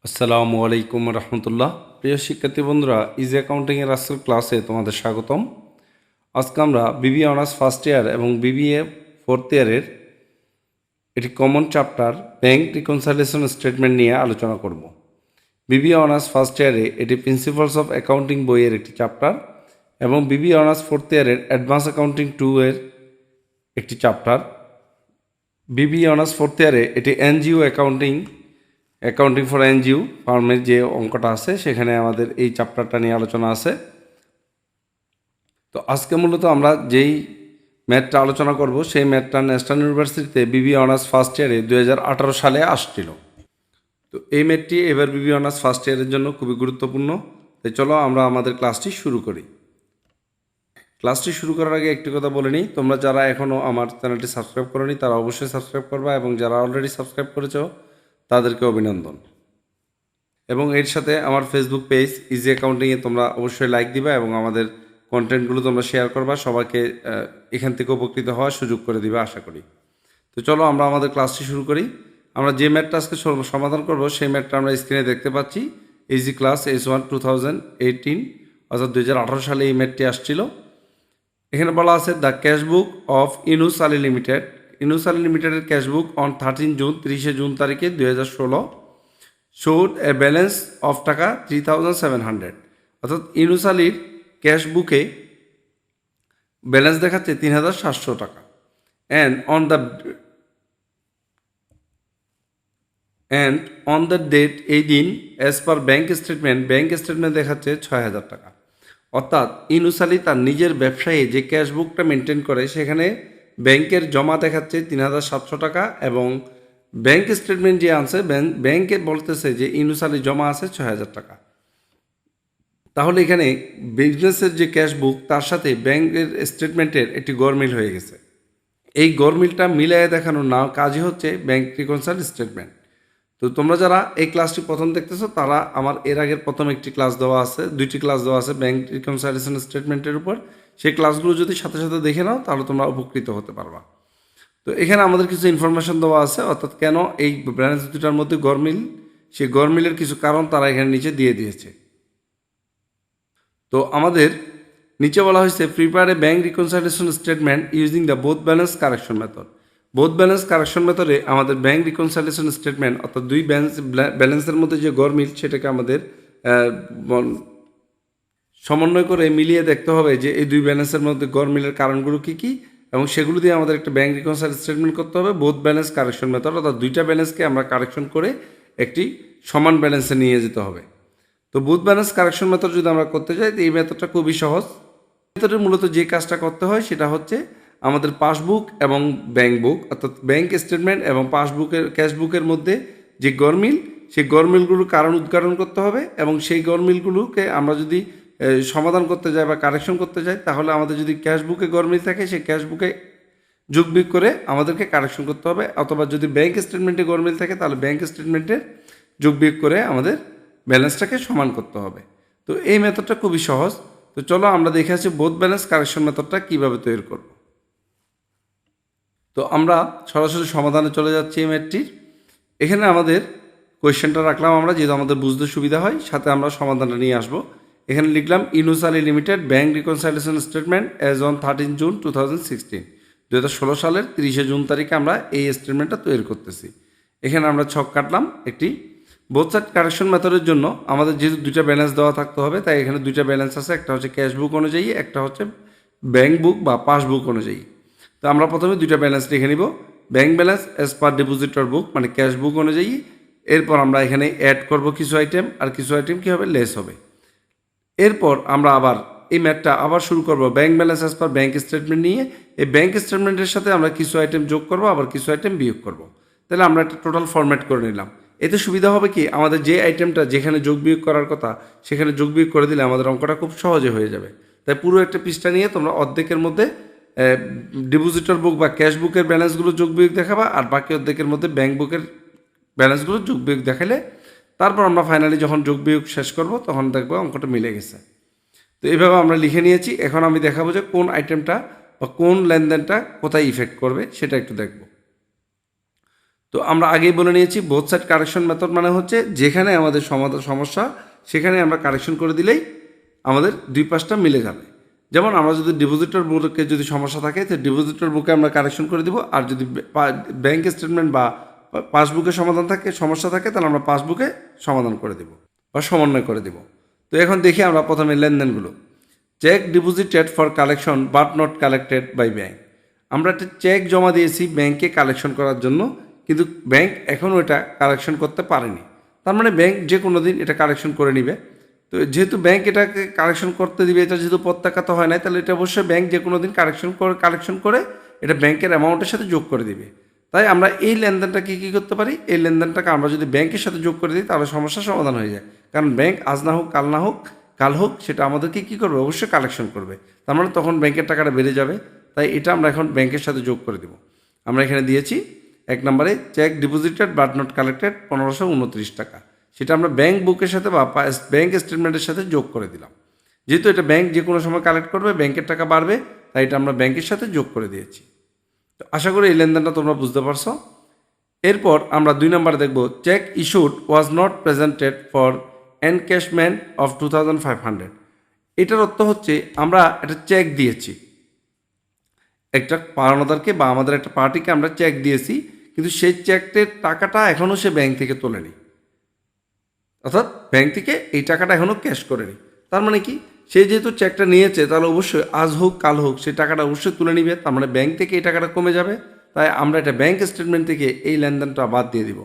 আসসালামু আলাইকুম রহমতুল্লাহ। প্রিয় শিক্ষার্থী বন্ধুরা, ইজি অ্যাকাউন্টিংয়ের আজকের ক্লাসে তোমাদের স্বাগতম। আজকে আমরা বিবিএ অনার্স ফার্স্ট ইয়ার এবং বিবিএ ফোর্থ ইয়ারের একটি common chapter bank reconciliation statement নিয়ে আলোচনা করব। বিবিএ অনার্স ফার্স্ট ইয়ারে এটি প্রিন্সিপালস অফ অ্যাকাউন্টিং বইয়ের একটি চ্যাপ্টার এবং বিবিএ অনার্স ফোর্থ ইয়ারের অ্যাডভান্স অ্যাকাউন্টিং 2 এর একটি চ্যাপ্টার। বিবিএ অনার্স ফোর্থ ইয়ারে এটি এনজিও অ্যাকাউন্টিং ফর এনজিও ফার্মের যে অঙ্কটা আছে সেখানে আমাদের এই চ্যাপ্টারটা নিয়ে আলোচনা আছে। তো আজকে মূলত আমরা যেই ম্যাথটা আলোচনা করব সেই ম্যাথটা ন্যাশনাল ইউনিভার্সিটিতে বিবিএ অনার্স ফার্স্ট ইয়ারে 2018 সালে আসছিল। তো এই ম্যাথটি এবার বিবিএ অনার্স ফার্স্ট ইয়ারের জন্য খুবই গুরুত্বপূর্ণ। তাই চলো আমরা আমাদের ক্লাসটি শুরু করি। ক্লাসটি শুরু করার আগে একটি কথা বলে নিই, তোমরা যারা এখনও আমার চ্যানেলটি সাবস্ক্রাইব করোনি তারা অবশ্যই সাবস্ক্রাইব করবা এবং যারা অলরেডি সাবস্ক্রাইব করেছো তাদেরকে অভিনন্দন। এবং এর সাথে আমার ফেসবুক পেজ ইজি অ্যাকাউন্টিংয়ে তোমরা অবশ্যই লাইক দিবা এবং আমাদের কন্টেন্টগুলো তোমরা শেয়ার করবা, সবাইকে এখান থেকে উপকৃত হওয়ার সুযোগ করে দিবা আশা করি। তো চলো আমরা আমাদের ক্লাসটি শুরু করি। আমরা যে ম্যাথটা আজকে সমাধান করব সেই ম্যাথটা আমরা স্ক্রিনে দেখতে পাচ্ছি। ইজি ক্লাস H1-2018 অর্থাৎ 2018 সালে এই ম্যাথটি আসছিল। এখানে বলা আছে the cashbook of Yunus Ali limited. Yunus Ali লিমিটেডের ক্যাশবুক অন 13 জুন 30 জুন তারিখে 2016 showed a balance of টাকা 3700, অর্থাৎ ইনুস আলীর ক্যাশ বুকে ব্যালেন্স দেখাচ্ছে 3700 টাকা। অ্যান্ড অন দ্য ডেট এই দিন অ্যাজ পার ব্যাঙ্ক স্টেটমেন্ট দেখাচ্ছে 6000 টাকা। অর্থাৎ ইনুস আলী তার নিজের ব্যবসায়ী যে ক্যাশ বুকটা মেনটেন করে সেখানে ব্যাংকের জমা দেখাচ্ছে 3700 টাকা এবং ব্যাংক স্টেটমেন্ট যে আনছে ব্যাংকে বলতেছে যে ইনুস আলী জমা আছে 6000 টাকা। তাহলে এখানে বিজনেসের যে ক্যাশ বুক তার সাথে ব্যাংকের স্টেটমেন্টের একটি গরমিল হয়ে গেছে। এই গরমিলটা মিলিয়ে দেখানোর না কাজই হচ্ছে ব্যাংক রিকনসাইল স্টেটমেন্ট। তো তোমরা যারা এই ক্লাসটি প্রথম দেখতেছো তারা আমার এর আগের প্রথম একটি ক্লাস দেওয়া আছে, 2টি ক্লাস দেওয়া আছে ব্যাংক রিকনসাইলেশন স্টেটমেন্টের উপর। সেই ক্লাসগুলো যদি সাথে সাথে দেখে নাও তাহলে তোমরা উপকৃত হতে পারবা। তো এখানে আমাদের কিছু ইনফরমেশন দেওয়া আছে, অর্থাৎ কেন এই ব্যালেন্স দুটার মধ্যে গরমিল, সেই গরমিলের কিছু কারণ তারা এখানে নিচে দিয়ে দিয়েছে। তো আমাদের নিচে বলা হয়েছে prepare a bank reconciliation statement using the both balance correction method. Both balance correction মেথডে আমাদের ব্যাংক রিকনসাইলেশন স্টেটমেন্ট অর্থাৎ দুই ব্যালেন্সের মধ্যে যে গরমিল সেটাকে আমাদের সমন্বয় করে মিলিয়ে দেখতে হবে যে এই দুই ব্যালেন্সের মধ্যে গরমিলের কারণগুলো কী কী এবং সেগুলো দিয়ে আমাদের একটা ব্যাংক রিকনসাইল স্টেটমেন্ট করতে হবে বোথ ব্যালেন্স কারেকশন মেথড, অর্থাৎ দুইটা ব্যালেন্সকে আমরা কারেকশন করে একটি সমান ব্যালেন্সে নিয়ে যেতে হবে। তো বোথ ব্যালেন্স কারেকশন মেথড যদি আমরা করতে যাই তো এই মেথডটা খুবই সহজ। মেথডের মূলত যে কাজটা করতে হয় সেটা হচ্ছে আমাদের পাসবুক এবং ব্যাংক বুক অর্থাৎ ব্যাংক স্টেটমেন্ট এবং পাসবুকের ক্যাশ বুকের মধ্যে যে গরমিল সেই গরমিলগুলোর কারণ উদ্ঘাটন করতে হবে এবং সেই গরমিলগুলোকে আমরা যদি সমাধান করতে যাই বা কারেকশন করতে যাই তাহলে আমাদের যদি ক্যাশ বুকে গরমিল থাকে সেই ক্যাশ বুকে যোগ বিয়োগ করে আমাদেরকে কারেকশন করতে হবে, অথবা যদি ব্যাংক স্টেটমেন্টে গরমিল থাকে তাহলে ব্যাংক স্টেটমেন্টের যোগ বিয়োগ করে আমাদের ব্যালেন্সটাকে সমান করতে হবে। তো এই মেথডটা খুবই সহজ। তো চলো আমরা দেখে আসি বোথ ব্যালেন্স কারেকশন মেথডটা কীভাবে তৈরি করব। তো আমরা সরাসরি সমাধানে চলে যাচ্ছি এই ম্যাথটির। এখানে আমাদের কোয়েশ্চেনটা রাখলাম আমরা, যেহেতু আমাদের বুঝতে সুবিধা হয়, সাথে আমরা সমাধানটা নিয়ে আসবো। এখানে লিখলাম Inus Ali limited bank reconciliation statement as on 13 June 2016, 2016 সালের 30 জুন তারিখে আমরা এই স্টেটমেন্টটা তৈরি করতেছি। এখানে আমরা ছক কাটলাম একটি। বোথ সাইড কারেকশন মেথডের জন্য আমাদের যেহেতু দুইটা ব্যালেন্স দেওয়া থাকতে হবে তাই এখানে দুইটা ব্যালেন্স আছে, একটা হচ্ছে ক্যাশ বুক অনুযায়ী, একটা হচ্ছে ব্যাংক বুক বা পাসবুক অনুযায়ী। তো আমরা প্রথমে দুইটা ব্যালেন্স লিখে নিব, bank balance as per depositor book মানে ক্যাশ বুক অনুযায়ী। এরপর আমরা এখানে অ্যাড করব কিছু আইটেম, আর কিছু আইটেম কী হবে, লেস হবে। এরপর আমরা আবার এই ম্যাথটা আবার শুরু করব ব্যাংক ব্যালেন্স অ্যাজ পার ব্যাংক স্টেটমেন্ট নিয়ে। এই ব্যাংক স্টেটমেন্টের সাথে আমরা কিছু আইটেম যোগ করব, আবার কিছু আইটেম বিয়োগ করব। তাহলে আমরা একটা টোটাল ফরম্যাট করে নিলাম। এতে সুবিধা হবে কি, আমাদের যে আইটেমটা যেখানে যোগ বিয়োগ করার কথা সেখানে যোগ বিয়োগ করে দিলে আমাদের অঙ্কটা খুব সহজে হয়ে যাবে। তাই পুরো একটা পৃষ্ঠা নিয়ে তোমরা অর্ধেকের মধ্যে ডিপোজিটর বুক বা ক্যাশ বুকের ব্যালেন্সগুলো যোগ বিয়োগ দেখাবা, আর বাকি অর্ধেকের মধ্যে ব্যাংক বুকের ব্যালেন্সগুলো যোগ বিয়োগ দেখালে তারপর আমরা ফাইনালি যখন যোগ বিয়োগ শেষ করব তখন দেখবো অঙ্কটা মিলে গেছে। তো এইভাবে আমরা লিখে নিয়েছি। এখন আমি দেখাবো যে কোন আইটেমটা বা কোন লেনদেনটা কোথায় ইফেক্ট করবে সেটা একটু দেখব। তো আমরা আগেই বলে নিয়েছি বোথ সাইড কারেকশন মেথড মানে হচ্ছে যেখানে আমাদের সমস্যা সেখানে আমরা কারেকশন করে দিলেই আমাদের দুই পাশটা মিলে যাবে। যেমন আমরা যদি ডিপোজিটর বুকে যদি সমস্যা থাকে তো ডিপোজিটর বুকে আমরা কারেকশন করে দিব, আর যদি ব্যাংক স্টেটমেন্ট বা পাসবুকে সমস্যা থাকে তাহলে আমরা পাসবুকে সমাধান করে দেব বা সমন্বয় করে দেব। তো এখন দেখি আমরা প্রথমে লেনদেনগুলো। Cheque deposited for collection but not collected by bank. আমরা একটা চেক জমা দিয়েছি ব্যাংকে কালেকশন করার জন্য, কিন্তু ব্যাংক এখনও এটা কালেকশন করতে পারেনি। তার মানে ব্যাংক যে কোনো দিন এটা কালেকশন করে নিবে। তো যেহেতু ব্যাংক এটাকে কালেকশন করতে দিবে, এটা যেহেতু প্রত্যাখ্যাত হয় নাই, তাহলে এটা অবশ্যই ব্যাংক যে কোনো দিন কালেকশন করে এটা ব্যাংকের অ্যামাউন্টের সাথে যোগ করে দিবে। তাই আমরা এই লেনদেনটাকে কী করতে পারি, এই লেনদেনটাকে আমরা যদি ব্যাংকের সাথে যোগ করে দিই তাহলে সমস্যার সমাধান হয়ে যায়। কারণ ব্যাংক আজ না হোক কাল হোক সেটা আমাদেরকে কী করবে, অবশ্যই কালেকশন করবে। তার মানে তখন ব্যাংকের টাকাটা বেড়ে যাবে। তাই এটা আমরা এখন ব্যাংকের সাথে যোগ করে দেব। আমরা এখানে দিয়েছি 1 নম্বরে cheque deposited but not collected 1529 টাকা, সেটা আমরা ব্যাংক বুকের সাথে বা ব্যাংক স্টেটমেন্টের সাথে যোগ করে দিলাম। যেহেতু এটা ব্যাংক যে কোনো সময় কালেক্ট করবে, ব্যাংকের টাকা বাড়বে, তাই এটা আমরা ব্যাংকের সাথে যোগ করে দিয়েছি। তো আশা করি এই লেনদেনটা তোমরা বুঝতে পারছো। এরপর আমরা 2 নম্বরে দেখব cheque issued was not presented for encashment of 2500। এটার অর্থ হচ্ছে আমরা একটা চেক দিয়েছি একটা পাওনাদারকে বা আমাদের একটা পার্টিকে আমরা চেক দিয়েছি, কিন্তু সেই চেকটির টাকাটা এখনও সে ব্যাংক থেকে তোলেনি, অর্থাৎ ব্যাংক থেকে এই টাকাটা এখনও ক্যাশ করেনি। তার মানে কি, সে যেহেতু চেকটা নিয়েছে তাহলে অবশ্যই আজ হোক কাল হোক সেই টাকাটা অবশ্যই তুলে নিবে। তার মানে ব্যাংক থেকে এই টাকাটা কমে যাবে। তাই আমরা এটা ব্যাংক স্টেটমেন্ট থেকে এই লেনদেনটা বাদ দিয়ে দিব,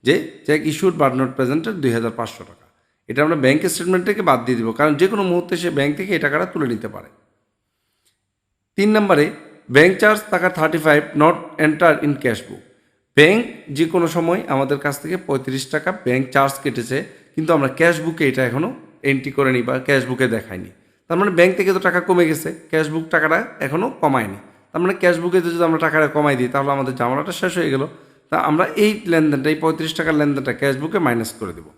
যে cheque issued but not presented 2500 টাকা, এটা আমরা ব্যাংক স্টেটমেন্ট থেকে বাদ দিয়ে দিব, কারণ যে কোনো মুহূর্তে সে ব্যাংক থেকে এই টাকাটা তুলে নিতে পারে। 3 নম্বরে ব্যাংক চার্জ টাকা 35 not enter in cash book. Bank যে কোনো সময় আমাদের কাছ থেকে 35 টাকা ব্যাংক চার্জ কেটেছে, কিন্তু আমরা ক্যাশ বুকে এটা এখনও এন্ট্রি করে নিই বা ক্যাশ বুকে দেখাইনি। তার মানে ব্যাংক থেকে তো টাকা কমে গেছে, ক্যাশ বুক টাকাটা এখনও কমায়নি। তার মানে ক্যাশ বুকে যদি আমরা টাকাটা কমাই দিই তাহলে আমাদের ঝামেলাটা শেষ হয়ে গেল। তা আমরা এই লেনদেনটা, এই 35 টাকার লেনদেনটা ক্যাশ বুকে মাইনাস করে দেবো।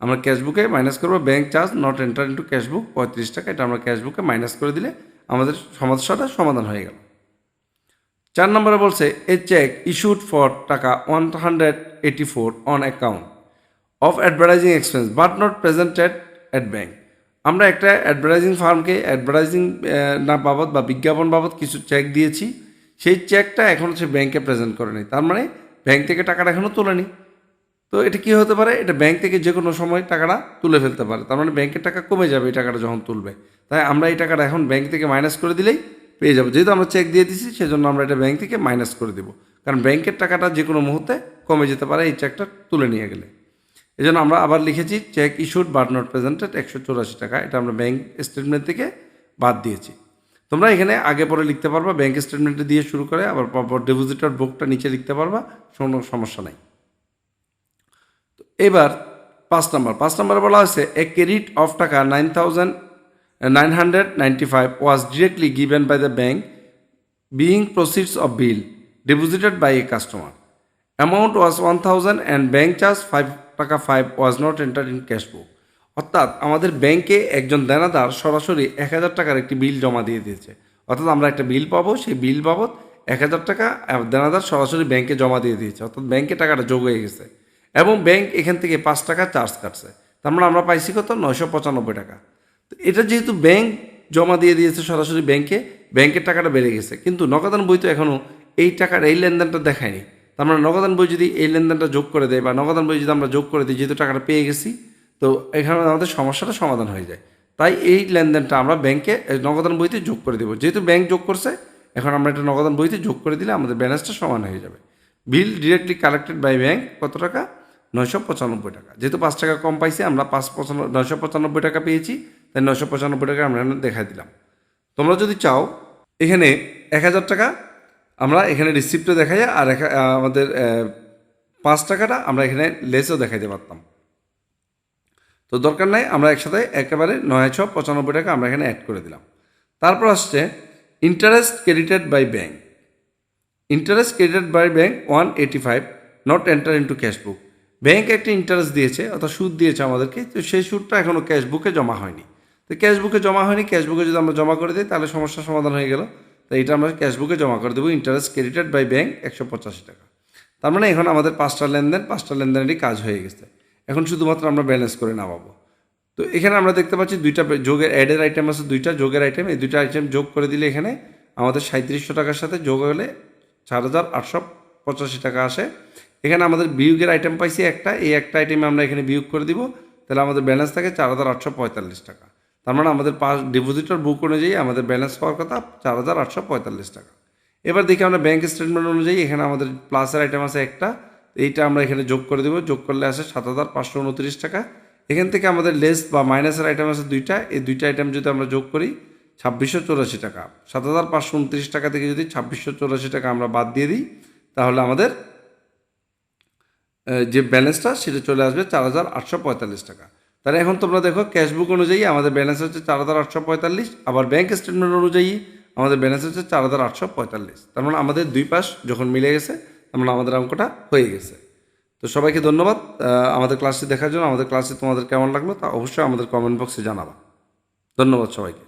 আমরা ক্যাশ বুকে মাইনাস করবো bank charge not enter into cash বুক 35 টাকা, এটা আমরা ক্যাশ বুকে মাইনাস করে দিলে আমাদের সমস্যাটা সমাধান হয়ে গেল। 4 নম্বরে বলছে এ চেক ইস্যুড ফর টাকা 184 on account of advertising expense but not presented at bank. আমরা একটা অ্যাডভার্টাইজিং ফার্মকে অ্যাডভার্টাইজিং না বাবদ বা বিজ্ঞাপন বাবদ কিছু চেক দিয়েছি, সেই চেকটা এখনও সে ব্যাংকে প্রেজেন্ট করেনি। তার মানে ব্যাংক থেকে টাকাটা এখনও তোলেনি। তো এটা কী হতে পারে, এটা ব্যাংক থেকে যে কোনো সময় টাকাটা তুলে ফেলতে পারে। তার মানে ব্যাংকের টাকা কমে যাবে এই টাকাটা যখন তুলবে। তাই আমরা এই টাকাটা এখন ব্যাংক থেকে মাইনাস করে দিলেই পেয়ে যাবো। যেহেতু আমরা চেক দিয়ে দিচ্ছি সেজন্য আমরা এটা ব্যাংক থেকে মাইনাস করে দেবো, কারণ ব্যাংকের টাকাটা যে কোনো মুহূর্তে কমে যেতে পারে এই চেকটা তুলে নিয়ে গেলে। এই জন্য আমরা আবার লিখেছি cheque issued but not presented 184 টাকা, এটা আমরা ব্যাংক স্টেটমেন্ট থেকে বাদ দিয়েছি। তোমরা এখানে আগে পরে লিখতে পারবা, ব্যাংক স্টেটমেন্টে দিয়ে শুরু করে আবার পরপর ডিপোজিটর বুকটা নিচে লিখতে পারবা, কোনো সমস্যা নাই। তো এবার 5 নম্বরে বলা হয়েছে এ ক্রেডিট অফ টাকা 9,995 was directly given by the bank being proceeds of bill deposited by a customer. Amount was 1,000 and bank charge 5 was not entered in cash book. অর্থাৎ আমাদের ব্যাংকে একজন দেনাদার সরাসরি 1,000 টাকার একটি বিল জমা দিয়ে দিয়েছে। অর্থাৎ আমরা একটা বিল পাবো, সেই বিল বাবদ 1,000 টাকা দেনাদার সরাসরি ব্যাংকে জমা দিয়ে দিয়েছে, অর্থাৎ ব্যাংকে টাকাটা যোগ হয়ে গেছে এবং ব্যাংক এখান থেকে 5 টাকা চার্জ কাটছে। তার মানে আমরা পাইছি কত, 995 টাকা। তো এটা যেহেতু ব্যাংক জমা দিয়ে দিয়েছে সরাসরি ব্যাংকে, ব্যাংকের টাকাটা বেড়ে গেছে, কিন্তু নগদান বই তো এখনও এই টাকার এই লেনদেনটা দেখায়নি। তার মানে নগদান বই যদি এই লেনদেনটা যোগ করে দেয় বা নগদান বই যদি আমরা যোগ করে দিই, যেহেতু টাকাটা পেয়ে গেছি, তো এখানে আমাদের সমস্যাটা সমাধান হয়ে যায়। তাই এই লেনদেনটা আমরা ব্যাংকে নগদান বইতে যোগ করে দেবো। যেহেতু ব্যাংক যোগ করছে, এখন আমরা এটা নগদান বইতে যোগ করে দিলে আমাদের ব্যালেন্সটা সমান হয়ে যাবে। বিল ডিরেক্টলি কালেক্টেড বাই ব্যাংক কত টাকা, 995 টাকা। যেহেতু 5 টাকা কম পাইছি, আমরা 995 টাকা পেয়েছি, তাই 995 টাকা আমরা এখানে দেখাই দিলাম। তোমরা যদি চাও এখানে 1,000 টাকা আমরা এখানে রিসিপ্টে দেখাই, আর আমাদের 5 টাকাটা আমরা এখানে লেসও দেখাইতে পারতাম। তো দরকার নাই, আমরা একসাথে একেবারে 995 টাকা আমরা এখানে অ্যাড করে দিলাম। তারপর আসছে interest credited by bank. Interest credited by bank 185 not enter into cash book. Bank একটা ইন্টারেস্ট দিয়েছে, অর্থাৎ সুদ দিয়েছে আমাদেরকে, তো সেই সুদটা এখনও ক্যাশ বুকে জমা হয়নি। তো ক্যাশ বুকে জমা হয়নি, ক্যাশ বুকে যদি আমরা জমা করে দিই তাহলে সমস্যার সমাধান হয়ে গেল। তো এটা আমরা ক্যাশ বুকে জমা করে দেবো, ইন্টারেস্ট ক্রেডিটেড বাই ব্যাংক 185 টাকা। তার মানে এখন আমাদের 5টা লেনদেনেরই কাজ হয়ে গেছে। এখন শুধুমাত্র আমরা ব্যালেন্স করে নামাবো। তো এখানে আমরা দেখতে পাচ্ছি দুইটা যোগের অ্যাডের আইটেম আছে, দুইটা যোগের আইটেম। এই দুইটা আইটেম যোগ করে দিলে এখানে আমাদের 3700 টাকার সাথে যোগ হলে 4885 টাকা আসে। এখানে আমাদের বিয়োগের আইটেম পাইছি একটা, এই একটা আইটেমে আমরা এখানে বিয়োগ করে দিব, তাহলে আমাদের ব্যালেন্স থাকে 4845 টাকা। তার মানে আমাদের ডিপোজিটর বুক অনুযায়ী আমাদের ব্যালেন্স পাওয়ার কথা 4845 টাকা। এবার দেখি আমরা ব্যাংক স্টেটমেন্ট অনুযায়ী এখানে আমাদের প্লাসের আইটেম আছে একটা, এইটা আমরা এখানে যোগ করে দেবো, যোগ করলে আসে 7529 টাকা। এখান থেকে আমাদের লেস বা মাইনাসের আইটেম আছে দুইটা, এই দুইটা আইটেম যদি আমরা যোগ করি 2684 টাকা। 7529 টাকা থেকে যদি 2684 টাকা আমরা বাদ দিয়ে দিই, তাহলে আমাদের যে ব্যালেন্সটা সেটা চলে আসবে 4845 টাকা। তাহলে এখন তোমরা দেখো ক্যাশবুক অনুযায়ী আমাদের ব্যালেন্স হচ্ছে 4845, আবার ব্যাংক স্টেটমেন্ট অনুযায়ী আমাদের ব্যালেন্স হচ্ছে 4845। তার মানে আমাদের দুই পাশ যখন মিলে গেছে, তার মানে আমাদের অঙ্কটা হয়ে গেছে। তো সবাইকে ধন্যবাদ আমাদের ক্লাসটি দেখার জন্য। আমাদের ক্লাসটি তোমাদের কেমন লাগলো তা অবশ্যই আমাদের কমেন্ট বক্সে জানাবা। ধন্যবাদ সবাইকে।